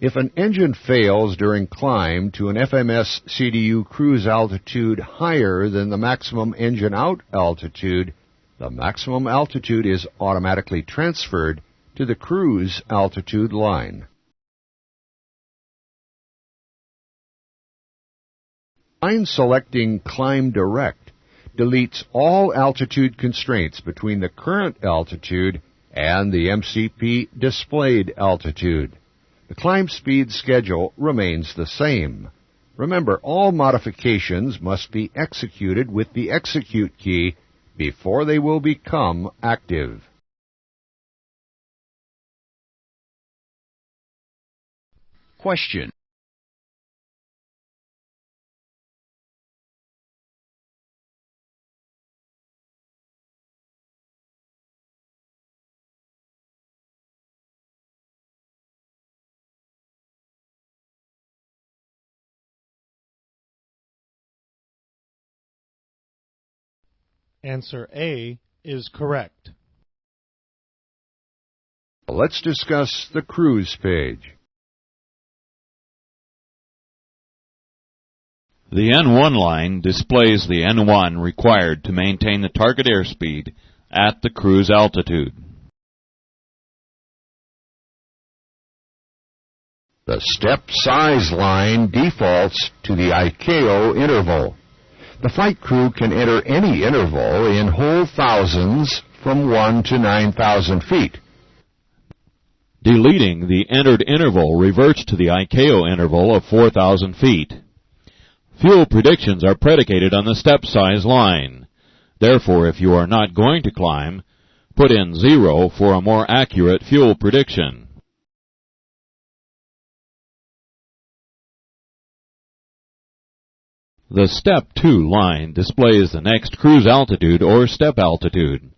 If an engine fails during climb to an FMS CDU cruise altitude higher than the maximum engine out altitude, the maximum altitude is automatically transferred to the cruise altitude line. Line selecting Climb Direct deletes all altitude constraints between the current altitude and the MCP displayed altitude. The climb speed schedule remains the same. Remember, all modifications must be executed with the Execute key before they will become active. Question. Answer A is correct. Let's discuss the cruise page. The N1 line displays the N1 required to maintain the target airspeed at the cruise altitude. The step size line defaults to the ICAO interval. The flight crew can enter any interval in whole thousands from 1 to 9,000 feet. Deleting the entered interval reverts to the ICAO interval of 4,000 feet. Fuel predictions are predicated on the step size line. Therefore, if you are not going to climb, put in 0 for a more accurate fuel prediction. The Step 2 line displays the next cruise altitude or step altitude.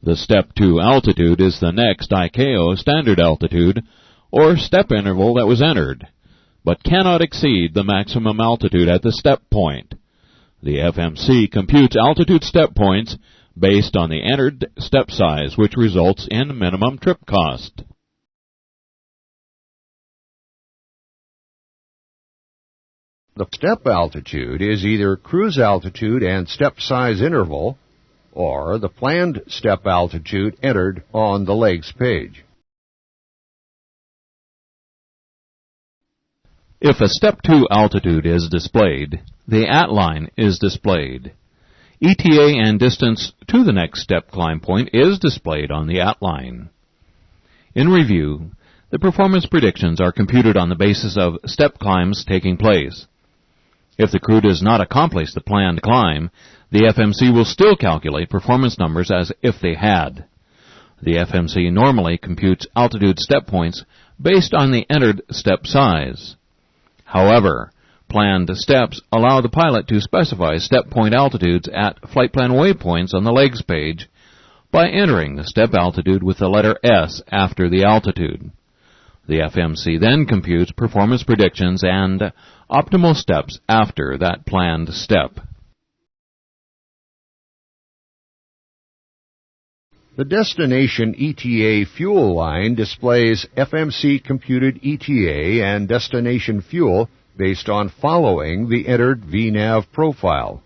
The Step 2 altitude is the next ICAO standard altitude or step interval that was entered, but cannot exceed the maximum altitude at the step point. The FMC computes altitude step points based on the entered step size, which results in minimum trip cost. The step altitude is either cruise altitude and step size interval, or the planned step altitude entered on the legs page. If a Step 2 altitude is displayed, the AT line is displayed. ETA and distance to the next step climb point is displayed on the AT line. In review, the performance predictions are computed on the basis of step climbs taking place. If the crew does not accomplish the planned climb, the FMC will still calculate performance numbers as if they had. The FMC normally computes altitude step points based on the entered step size. However, planned steps allow the pilot to specify step point altitudes at flight plan waypoints on the legs page by entering the step altitude with the letter S after the altitude. The FMC then computes performance predictions and optimal steps after that planned step. The destination ETA fuel line displays FMC computed ETA and destination fuel based on following the entered VNAV profile.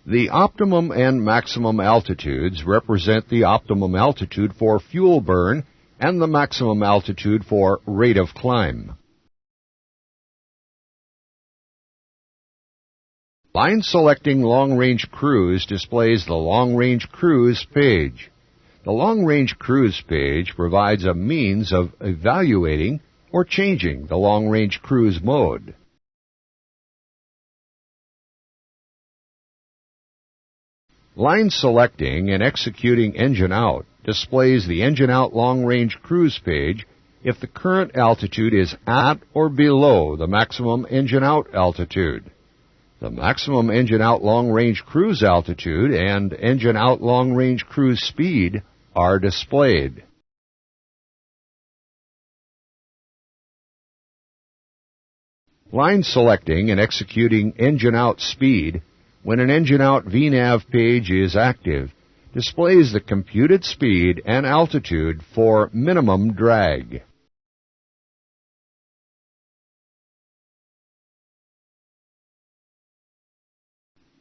The optimum and maximum altitudes represent the optimum altitude for fuel burn and the maximum altitude for rate of climb. Line selecting long-range cruise displays the long-range cruise page. The long-range cruise page provides a means of evaluating or changing the long-range cruise mode. Line selecting and executing engine out displays the engine out long-range cruise page if the current altitude is at or below the maximum engine out altitude. The maximum engine out long-range cruise altitude and engine out long-range cruise speed are displayed. Line selecting and executing engine out speed when an engine out VNAV page is active displays the computed speed and altitude for minimum drag.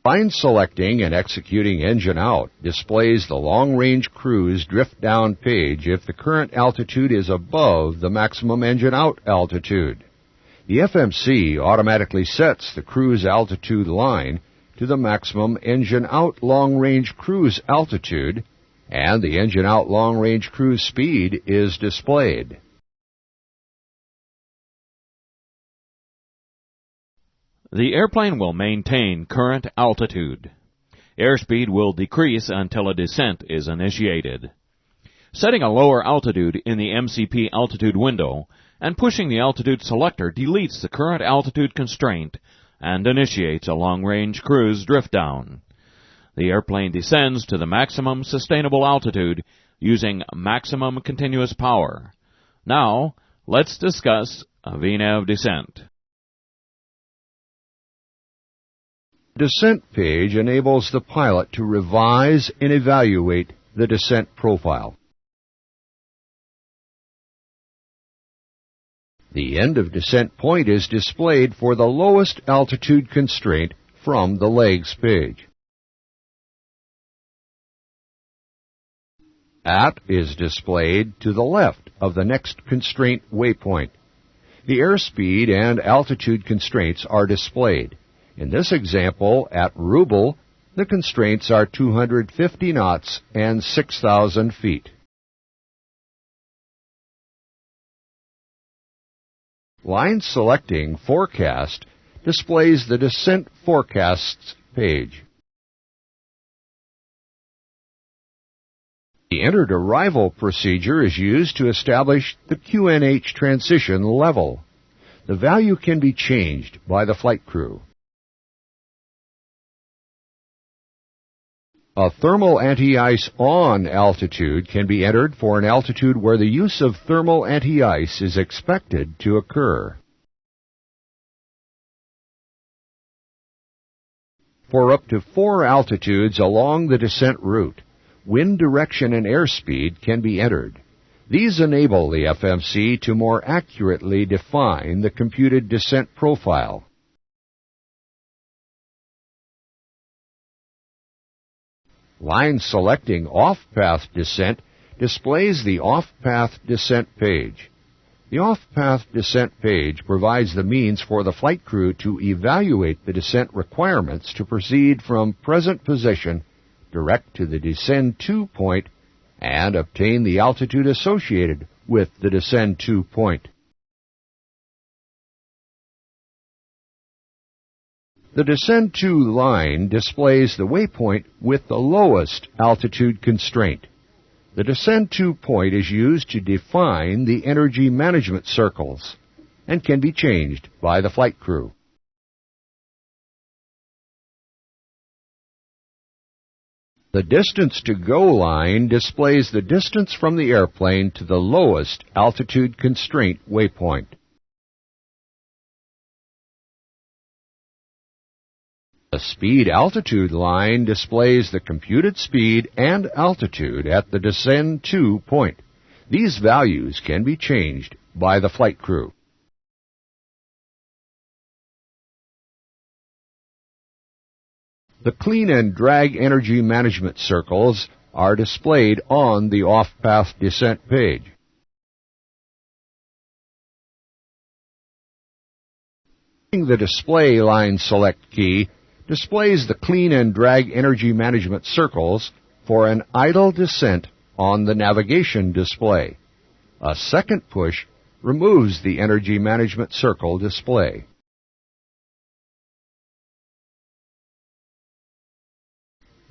Line selecting and executing engine out displays the long-range cruise drift down page if the current altitude is above the maximum engine out altitude. The FMC automatically sets the cruise altitude line to the maximum engine out long-range cruise altitude, and the engine out long-range cruise speed is displayed. The airplane will maintain current altitude. Airspeed will decrease until a descent is initiated. Setting a lower altitude in the MCP altitude window and pushing the altitude selector deletes the current altitude constraint and initiates a long-range cruise drift down. The airplane descends to the maximum sustainable altitude using maximum continuous power. Now, let's discuss a VNAV descent. The descent page enables the pilot to revise and evaluate the descent profile. The end of descent point is displayed for the lowest altitude constraint from the legs page. At is displayed to the left of the next constraint waypoint. The airspeed and altitude constraints are displayed. In this example, at Rubel, the constraints are 250 knots and 6,000 feet. Line selecting forecast displays the descent forecasts page. The entered arrival procedure is used to establish the QNH transition level. The value can be changed by the flight crew. A thermal anti-ice on altitude can be entered for an altitude where the use of thermal anti-ice is expected to occur. For up to 4 altitudes along the descent route, wind direction and airspeed can be entered. These enable the FMC to more accurately define the computed descent profile. Line selecting off-path descent displays the off-path descent page. The off-path descent page provides the means for the flight crew to evaluate the descent requirements to proceed from present position direct to the descend to point and obtain the altitude associated with the descend to point. The descend to line displays the waypoint with the lowest altitude constraint. The descend to point is used to define the energy management circles and can be changed by the flight crew. The distance to go line displays the distance from the airplane to the lowest altitude constraint waypoint. The speed altitude line displays the computed speed and altitude at the descend to point. These values can be changed by the flight crew. The clean and drag energy management circles are displayed on the off-path descent page. The display line select key displays the clean and drag energy management circles for an idle descent on the navigation display. A second push removes the energy management circle display.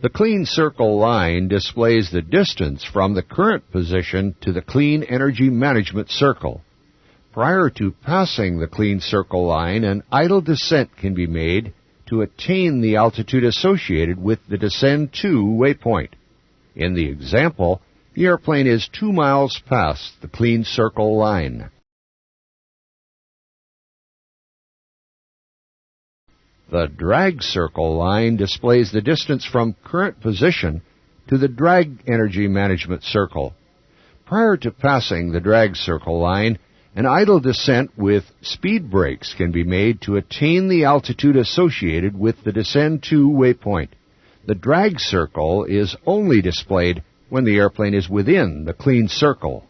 The clean circle line displays the distance from the current position to the clean energy management circle. Prior to passing the clean circle line, an idle descent can be made to attain the altitude associated with the descend to waypoint. In the example, the airplane is 2 miles past the clean circle line. The drag circle line displays the distance from current position to the drag energy management circle. Prior to passing the drag circle line, an idle descent with speed brakes can be made to attain the altitude associated with the descend to waypoint. The drag circle is only displayed when the airplane is within the clean circle.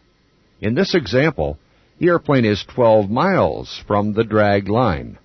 In this example, the airplane is 12 miles from the drag line.